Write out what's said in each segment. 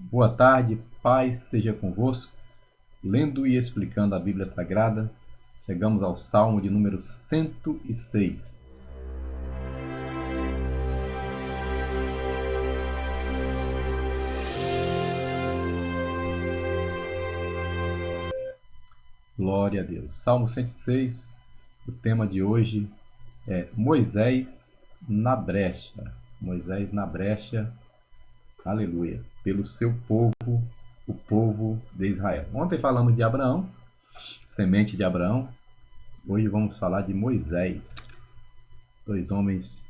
Boa tarde, paz seja convosco. Lendo e explicando a Bíblia Sagrada, chegamos ao Salmo de número 106. Glória a Deus. Salmo 106, o tema de hoje é Moisés na brecha. Moisés na brecha, aleluia, pelo seu povo, o povo de Israel. Ontem falamos de Abraão, semente de Abraão. Hoje vamos falar de Moisés, dois homens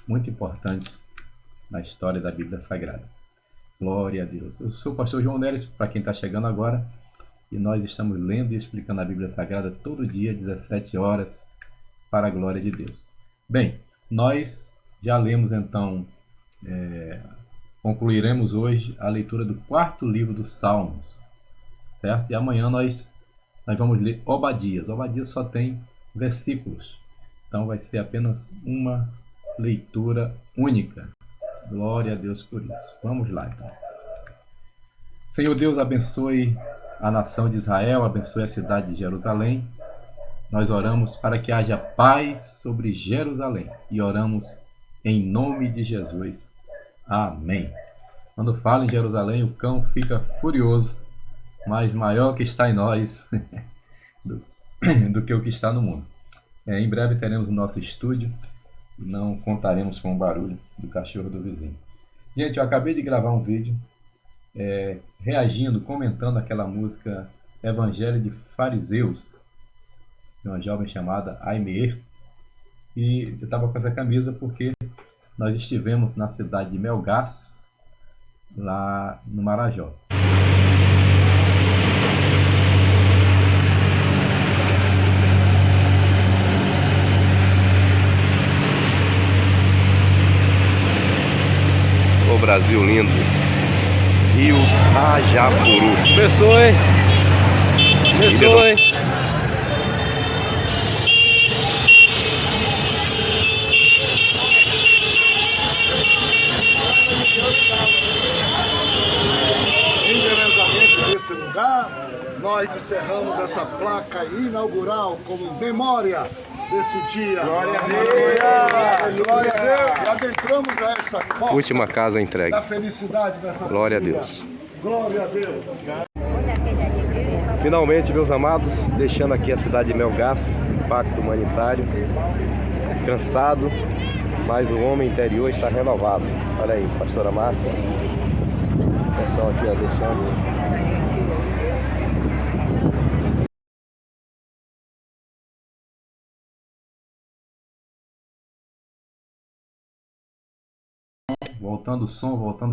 muito importantes na história da Bíblia Sagrada. Glória a Deus. Eu sou o pastor João Neres, para quem está chegando agora, e nós estamos lendo e explicando a Bíblia Sagrada todo dia, 17 horas, para a glória de Deus. Bem, nós já lemos então, concluiremos hoje a leitura do 4º livro dos Salmos, certo? E amanhã nós vamos ler Obadias. Obadias só tem versículos, então vai ser apenas uma leitura única. Glória a Deus por isso. Vamos lá então. Senhor Deus, abençoe a nação de Israel, abençoe a cidade de Jerusalém. Nós oramos para que haja paz sobre Jerusalém e oramos em nome de Jesus. Amém. Quando fala em Jerusalém, o cão fica furioso, mas maior que está em nós do que o que está no mundo. Em breve teremos o nosso estúdio e não contaremos com o barulho do cachorro do vizinho. Gente, eu acabei de gravar um vídeo reagindo, comentando aquela música Evangelho de Fariseus, de uma jovem chamada Aimeer. E eu estava com essa camisa porque nós estivemos na cidade de Melgaço, lá no Marajó. O Brasil lindo. Rio Ajapuru. Começou, hein? Começou, hein? Embelezamento desse lugar, nós encerramos essa placa inaugural como memória desse dia. Glória a Deus! Glória a Deus! E adentramos a esta porta Última casa entregue. da felicidade dessa Glória a família. Deus. Glória a Deus! Finalmente, meus amados, deixando aqui a cidade de Melgaço, impacto humanitário. Cansado, mas o homem interior está renovado. Olha aí, pastora Márcia. O pessoal aqui, ó, deixando. Voltando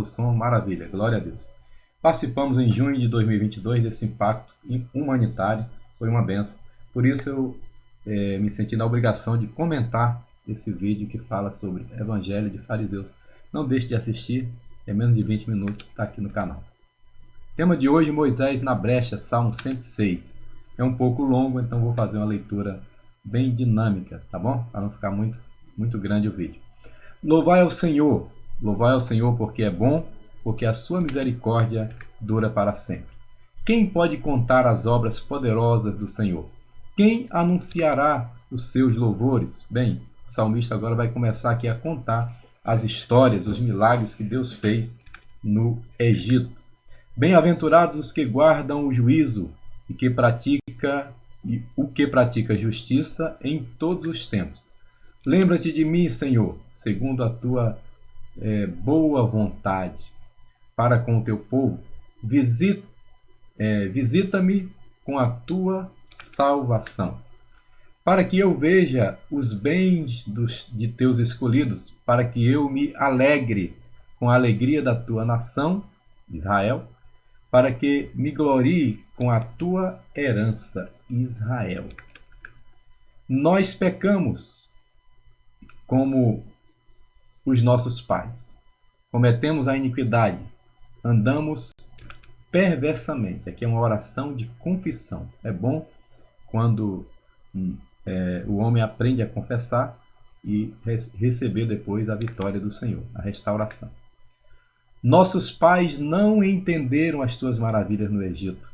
o som, maravilha, glória a Deus. Participamos em junho de 2022 desse impacto humanitário, foi uma benção. Por isso eu me senti na obrigação de comentar esse vídeo que fala sobre Evangelho de Fariseus. Não deixe de assistir, é menos de 20 minutos, está aqui no canal. Tema de hoje, Moisés na brecha, Salmo 106. É um pouco longo, então vou fazer uma leitura bem dinâmica, tá bom? Para não ficar muito grande o vídeo. Louvai ao Senhor porque é bom, porque a sua misericórdia dura para sempre. Quem pode contar as obras poderosas do Senhor? Quem anunciará os seus louvores? Bem, o salmista agora vai começar aqui a contar as histórias, os milagres que Deus fez no Egito. Bem-aventurados os que guardam o juízo e o que pratica justiça em todos os tempos. Lembra-te de mim, Senhor, segundo a tua boa vontade para com o teu povo. Visita-me com a tua salvação, para que eu veja os bens de teus escolhidos, para que eu me alegre com a alegria da tua nação, Israel, para que me glorie com a tua herança, Israel. Nós pecamos como os nossos pais. Cometemos a iniquidade, andamos perversamente. Aqui é uma oração de confissão. É bom quando o homem aprende a confessar e receber depois a vitória do Senhor, a restauração. Nossos pais não entenderam as tuas maravilhas no Egito.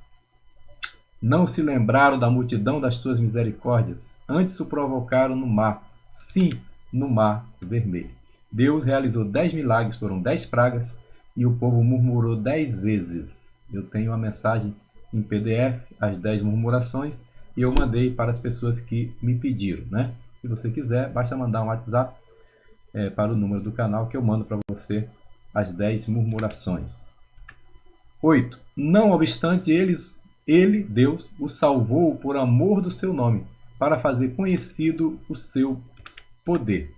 Não se lembraram da multidão das tuas misericórdias. Antes o provocaram no mar. Sim, no mar vermelho. Deus realizou 10 milagres, foram 10 pragas, e o povo murmurou 10 vezes. Eu tenho a mensagem em PDF, as 10 murmurações, e eu mandei para as pessoas que me pediram, né? Se você quiser, basta mandar um WhatsApp para o número do canal que eu mando para você as 10 murmurações. 8. Não obstante, ele, Deus, o salvou por amor do seu nome, para fazer conhecido o seu poder.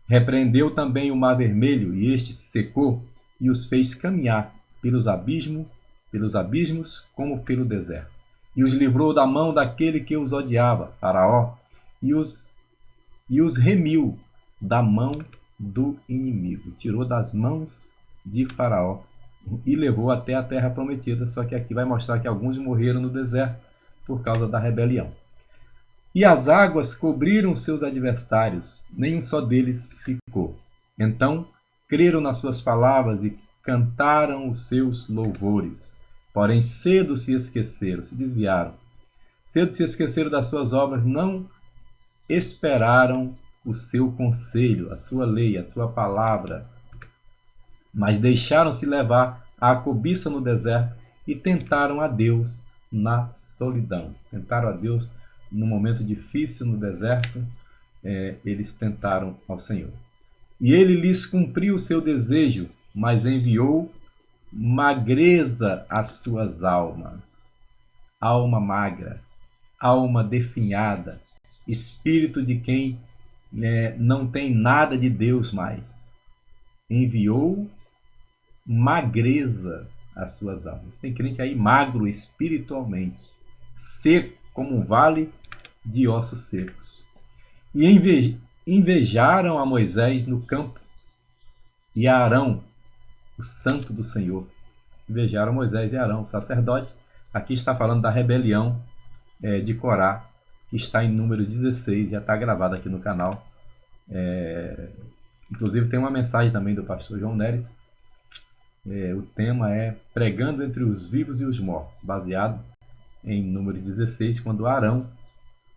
Repreendeu também o mar vermelho, e este se secou, e os fez caminhar pelos abismos como pelo deserto. E os livrou da mão daquele que os odiava, Faraó, e os remiu da mão do inimigo. Tirou das mãos de Faraó e levou até a terra prometida. Só que aqui vai mostrar que alguns morreram no deserto por causa da rebelião. E as águas cobriram seus adversários, nenhum só deles ficou. Então creram nas suas palavras e cantaram os seus louvores. Porém cedo se esqueceram, se desviaram. Cedo se esqueceram das suas obras, não esperaram o seu conselho, a sua lei, a sua palavra, mas deixaram-se levar à cobiça no deserto e tentaram a Deus na solidão. Tentaram a Deus no momento difícil no deserto, eles tentaram ao Senhor. E ele lhes cumpriu o seu desejo, mas enviou magreza às suas almas. Alma magra, alma definhada, espírito de quem não tem nada de Deus mais. Enviou magreza às suas almas. Tem crente aí magro espiritualmente, seco como um vale de ossos secos. E invejaram a Moisés no campo e a Arão, o santo do Senhor. Invejaram Moisés e Arão, o sacerdote. Aqui está falando da rebelião de Corá, que está em número 16, já está gravado aqui no canal. Inclusive tem uma mensagem também do pastor João Neres. O tema é Pregando entre os vivos e os mortos, baseado em número 16, quando Arão,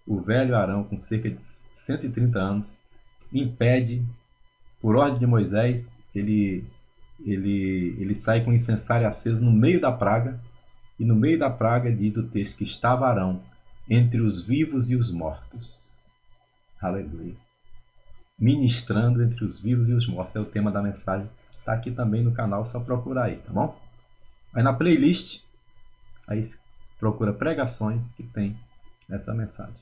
o velho Arão, com cerca de 130 anos, impede, por ordem de Moisés, ele sai com incensário aceso no meio da praga, e no meio da praga diz o texto que estava Arão entre os vivos e os mortos. Aleluia. Ministrando entre os vivos e os mortos é o tema da mensagem. Está aqui também no canal, só procurar aí, tá bom? Aí na playlist, aí procura pregações que tem essa mensagem.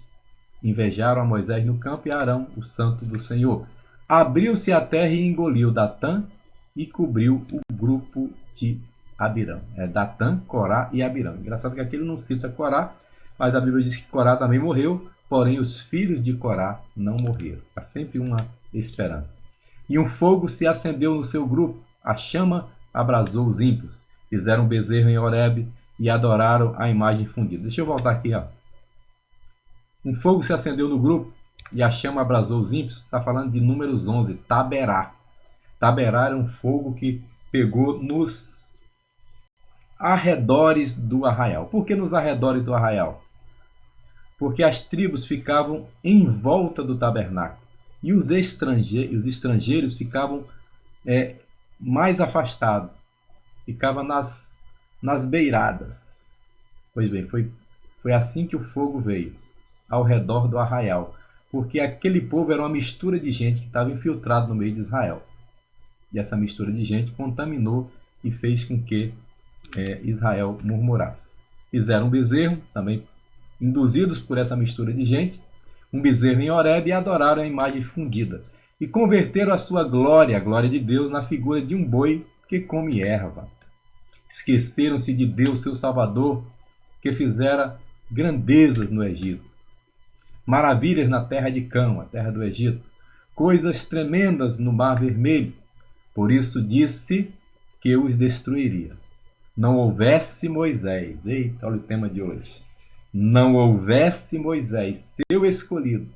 Invejaram a Moisés no campo e a Arão, o santo do Senhor. Abriu-se a terra e engoliu Datã e cobriu o grupo de Abirão. Datã, Corá e Abirão. Engraçado que aqui ele não cita Corá, mas a Bíblia diz que Corá também morreu, porém os filhos de Corá não morreram. Há sempre uma esperança. E um fogo se acendeu no seu grupo, a chama abrasou os ímpios. Fizeram um bezerro em Horebe e adoraram a imagem fundida. Deixa eu voltar aqui, ó. Um fogo se acendeu no grupo e a chama abrasou os ímpios. Está falando de Números 11, Taberá. Taberá era um fogo que pegou nos arredores do arraial. Por que nos arredores do arraial? Porque as tribos ficavam em volta do tabernáculo e os estrangeiros ficavam mais afastados, ficavam nas beiradas. Pois bem, foi assim que o fogo veio, ao redor do arraial, porque aquele povo era uma mistura de gente que estava infiltrado no meio de Israel. E essa mistura de gente contaminou e fez com que Israel murmurasse. Fizeram um bezerro, também induzidos por essa mistura de gente, um bezerro em Horebe, e adoraram a imagem fundida. E converteram a sua glória, a glória de Deus, na figura de um boi que come erva. Esqueceram-se de Deus, seu Salvador, que fizera grandezas no Egito, maravilhas na terra de Cão, a terra do Egito, coisas tremendas no mar vermelho. Por isso disse que os destruiria. Não houvesse Moisés, eita, olha o tema de hoje, não houvesse Moisés, seu escolhido,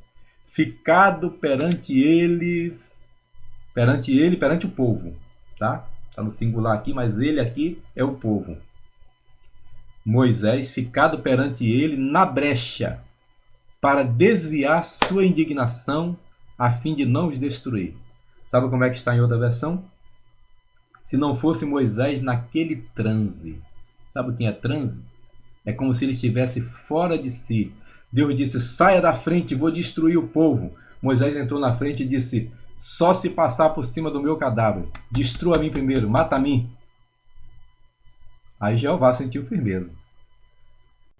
ficado perante o povo, tá? Está no singular aqui, mas ele aqui é o povo. Moisés, ficado perante ele na brecha, para desviar sua indignação, a fim de não os destruir. Sabe como é que está em outra versão? Se não fosse Moisés naquele transe. Sabe quem é transe? É como se ele estivesse fora de si. Deus disse, saia da frente, vou destruir o povo. Moisés entrou na frente e disse, só se passar por cima do meu cadáver. Destrua a mim primeiro, mata a mim. Aí Jeová sentiu firmeza.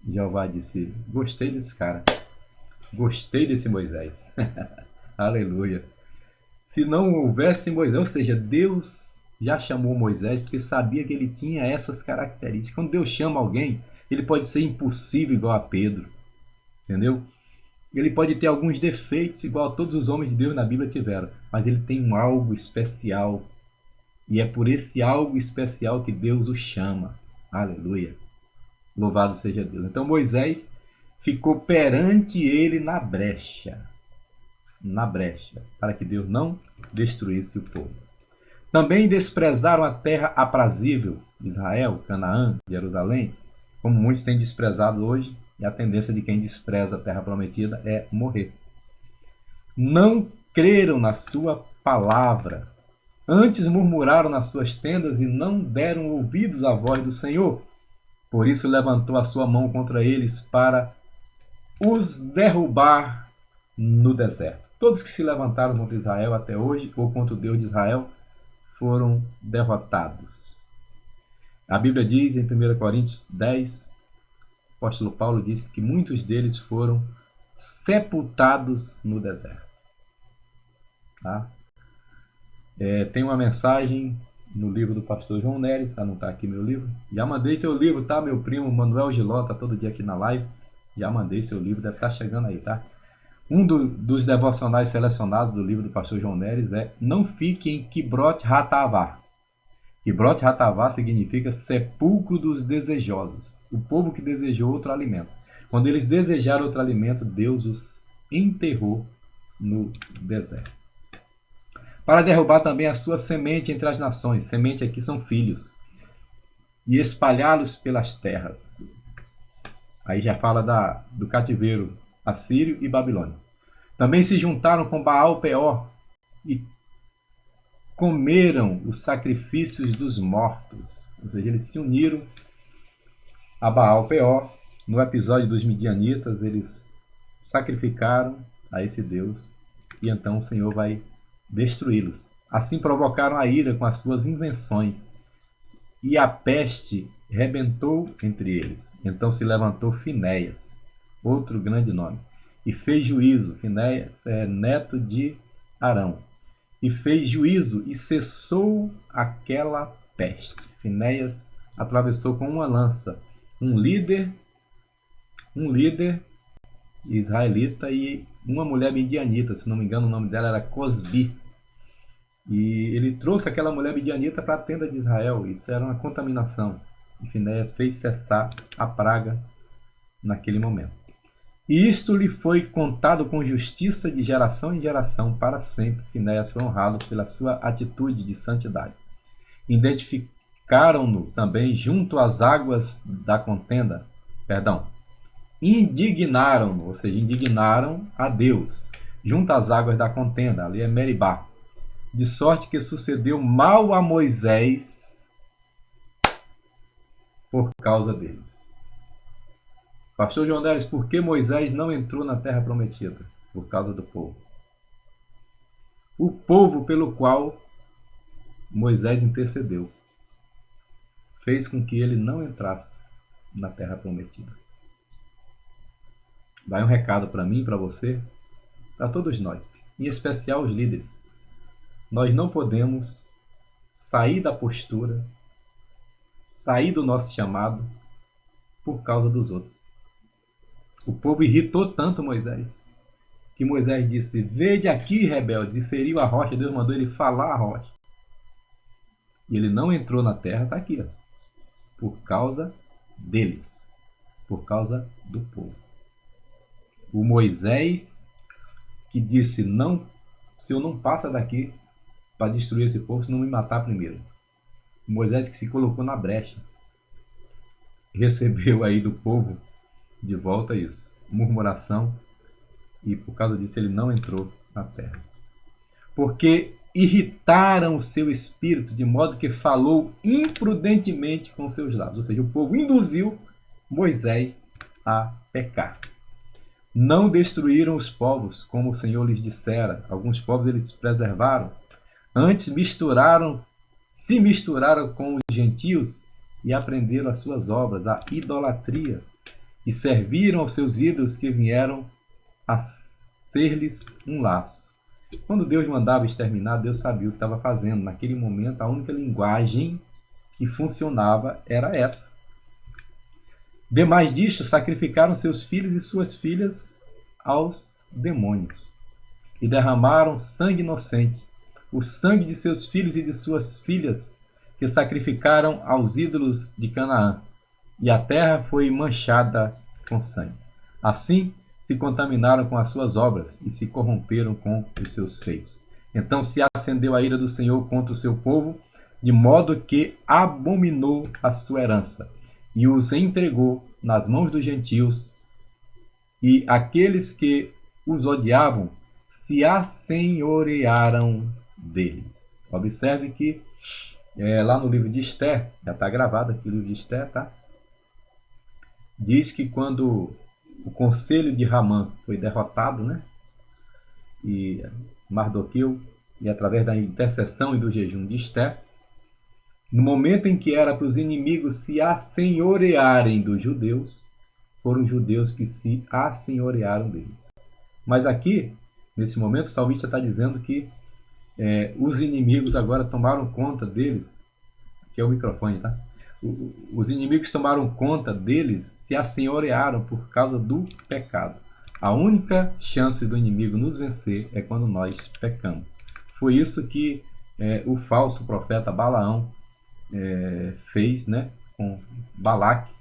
Jeová disse, gostei desse cara. Gostei desse Moisés. Aleluia. Se não houvesse Moisés, ou seja, Deus já chamou Moisés porque sabia que ele tinha essas características. Quando Deus chama alguém, ele pode ser impulsivo igual a Pedro. Entendeu? Ele pode ter alguns defeitos igual a todos os homens de Deus na Bíblia tiveram. Mas ele tem um algo especial. E é por esse algo especial que Deus o chama. Aleluia. Louvado seja Deus. Então Moisés ficou perante ele na brecha, para que Deus não destruísse o povo. Também desprezaram a terra aprazível, Israel, Canaã, Jerusalém, como muitos têm desprezado hoje, e a tendência de quem despreza a terra prometida é morrer. Não creram na sua palavra, antes murmuraram nas suas tendas e não deram ouvidos à voz do Senhor. Por isso levantou a sua mão contra eles para os derrubar no deserto. Todos que se levantaram contra Israel até hoje, ou contra o Deus de Israel, foram derrotados. A Bíblia diz em 1 Coríntios 10, o apóstolo Paulo diz que muitos deles foram sepultados no deserto. Tá? Tem uma mensagem no livro do pastor João Neres, não está aqui meu livro. Já mandei teu livro, tá? Meu primo Manuel Giló está todo dia aqui na live. Já mandei seu livro, deve estar chegando aí, tá? Um dos devocionais selecionados do livro do pastor João Neres é Não fique em Kibrot Hatavá. Kibrot Hatavá significa sepulcro dos desejosos. O povo que desejou outro alimento. Quando eles desejaram outro alimento, Deus os enterrou no deserto. Para derrubar também a sua semente entre as nações. Semente aqui são filhos. E espalhá-los pelas terras. Aí já fala do cativeiro assírio e babilônio. Também se juntaram com Baal Peor e comeram os sacrifícios dos mortos. Ou seja, eles se uniram a Baal Peor. No episódio dos midianitas, eles sacrificaram a esse Deus. E então o Senhor vai destruí-los. Assim provocaram a ira com as suas invenções. E a peste rebentou entre eles. Então se levantou Finéias, outro grande nome, e fez juízo. Finéias é neto de Arão. E fez juízo e cessou aquela peste. Finéias atravessou com uma lança um líder israelita e uma mulher midianita, se não me engano o nome dela era Cosbi. E ele trouxe aquela mulher midianita para a tenda de Israel. Isso era uma contaminação. E Finéias fez cessar a praga naquele momento. E isto lhe foi contado com justiça de geração em geração para sempre. Finéias foi honrado pela sua atitude de santidade. Identificaram-no também junto às águas da contenda. Indignaram-no, ou seja, indignaram a Deus junto às águas da contenda. Ali é Meribá. De sorte que sucedeu mal a Moisés por causa deles. Pastor João Neres, por que Moisés não entrou na terra prometida? Por causa do povo. O povo pelo qual Moisés intercedeu fez com que ele não entrasse na terra prometida. Vai um recado para mim, para você, para todos nós, em especial os líderes. Nós não podemos sair da postura, sair do nosso chamado por causa dos outros. O povo irritou tanto Moisés, que Moisés disse, vede aqui, rebeldes, e feriu a rocha. Deus mandou ele falar a rocha. E ele não entrou na terra, está aqui, ó, por causa deles, por causa do povo. O Moisés que disse, não, o Senhor não passa daqui para destruir esse povo se não me matar primeiro. Moisés que se colocou na brecha, recebeu aí do povo de volta isso, murmuração, e por causa disso ele não entrou na terra. Porque irritaram o seu espírito, de modo que falou imprudentemente com seus lábios. Ou seja, o povo induziu Moisés a pecar. Não destruíram os povos, como o Senhor lhes dissera. Alguns povos eles preservaram. Antes se misturaram com os gentios e aprenderam as suas obras, a idolatria, e serviram aos seus ídolos que vieram a ser-lhes um laço. Quando Deus mandava exterminar, Deus sabia o que estava fazendo. Naquele momento, a única linguagem que funcionava era essa. Demais disto, sacrificaram seus filhos e suas filhas aos demônios e derramaram sangue inocente, o sangue de seus filhos e de suas filhas, que sacrificaram aos ídolos de Canaã, e a terra foi manchada com sangue. Assim, se contaminaram com as suas obras e se corromperam com os seus feitos. Então se acendeu a ira do Senhor contra o seu povo, de modo que abominou a sua herança e os entregou nas mãos dos gentios, e aqueles que os odiavam se assenhorearam deles. Observe que lá no livro de Esther, já está gravado aqui o livro de Esther, tá? Diz que quando o conselho de Ramã foi derrotado, né? E Mardoqueu, e através da intercessão e do jejum de Esther, no momento em que era para os inimigos se assenhorearem dos judeus, foram os judeus que se assenhorearam deles. Mas aqui, nesse momento, o salmista está dizendo que os inimigos agora tomaram conta deles. Aqui é o microfone, tá? Os inimigos tomaram conta deles, se assenhorearam por causa do pecado. A única chance do inimigo nos vencer é quando nós pecamos. Foi isso que o falso profeta Balaão fez, né, com Balaque,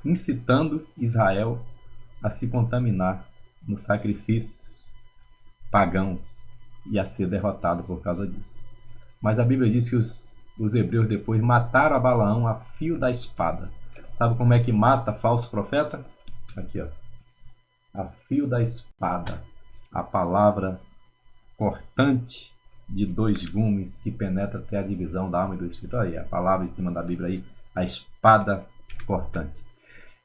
incitando Israel a se contaminar nos sacrifícios pagãos e a ser derrotado por causa disso. Mas a Bíblia diz que os hebreus depois mataram a Balaão a fio da espada. Sabe como é que mata falso profeta? Aqui, ó. A fio da espada. A palavra cortante de 2 gumes que penetra até a divisão da alma e do espírito. Aí, a palavra em cima da Bíblia aí, a espada cortante.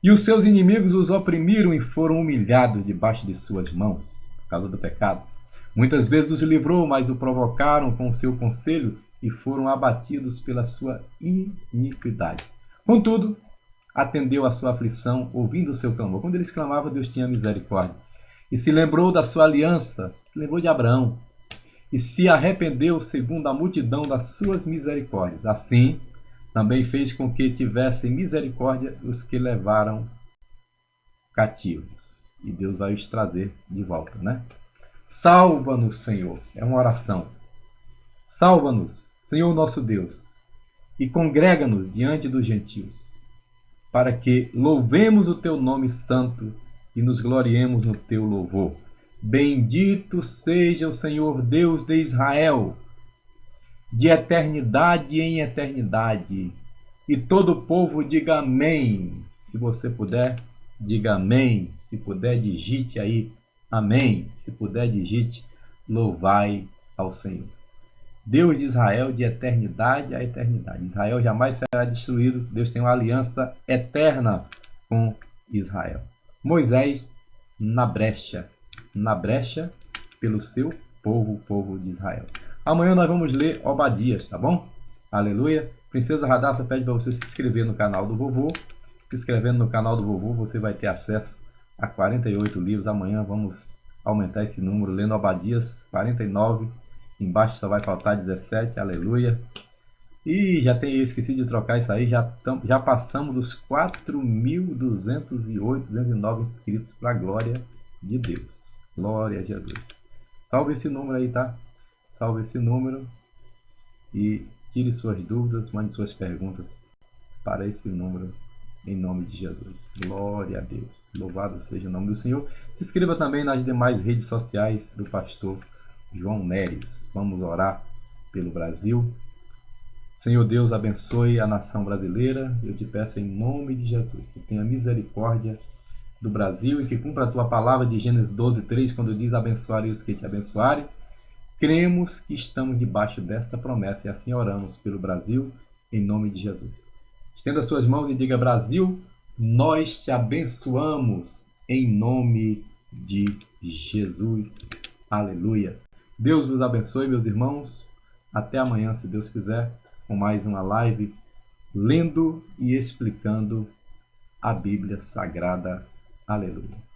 E os seus inimigos os oprimiram e foram humilhados debaixo de suas mãos, por causa do pecado. Muitas vezes os livrou, mas o provocaram com o seu conselho e foram abatidos pela sua iniquidade. Contudo, atendeu a sua aflição, ouvindo o seu clamor. Quando eles clamavam, Deus tinha misericórdia. E se lembrou da sua aliança, se lembrou de Abraão, e se arrependeu segundo a multidão das suas misericórdias. Assim, também fez com que tivessem misericórdia os que levaram cativos. E Deus vai os trazer de volta, né? Salva-nos, Senhor. É uma oração. Salva-nos, Senhor nosso Deus, e congrega-nos diante dos gentios, para que louvemos o teu nome santo e nos gloriemos no teu louvor. Bendito seja o Senhor Deus de Israel, de eternidade em eternidade. E todo o povo diga amém. Se você puder, diga amém. Se puder, digite aí amém. Se puder, digite louvai ao Senhor. Deus de Israel, de eternidade a eternidade. Israel jamais será destruído. Deus tem uma aliança eterna com Israel. Moisés na brecha pelo seu povo, o povo de Israel. Amanhã nós vamos ler Obadias, tá bom? Aleluia. Princesa Radassa pede para você se inscrever no canal do vovô. Se inscrevendo no canal do vovô, você vai ter acesso a 48 livros. Amanhã vamos aumentar esse número, lendo Obadias 49. Embaixo só vai faltar 17, aleluia. E já tem, eu esqueci de trocar isso aí, já passamos dos 4.208, 209 inscritos para a glória de Deus. Glória a Jesus. Salve esse número aí, tá? Salve esse número e tire suas dúvidas, mande suas perguntas para esse número em nome de Jesus. Glória a Deus. Louvado seja o nome do Senhor. Se inscreva também nas demais redes sociais do pastor João Neres. Vamos orar pelo Brasil. Senhor Deus, abençoe a nação brasileira. Eu te peço em nome de Jesus, que tenha misericórdia do Brasil e que cumpra a tua palavra de Gênesis 12:3, quando diz abençoarei os que te abençoarem. Cremos que estamos debaixo dessa promessa e assim oramos pelo Brasil, em nome de Jesus. Estenda suas mãos e diga: Brasil, nós te abençoamos em nome de Jesus. Aleluia. Deus vos abençoe, meus irmãos. Até amanhã, se Deus quiser, com mais uma live lendo e explicando a Bíblia Sagrada. Aleluia.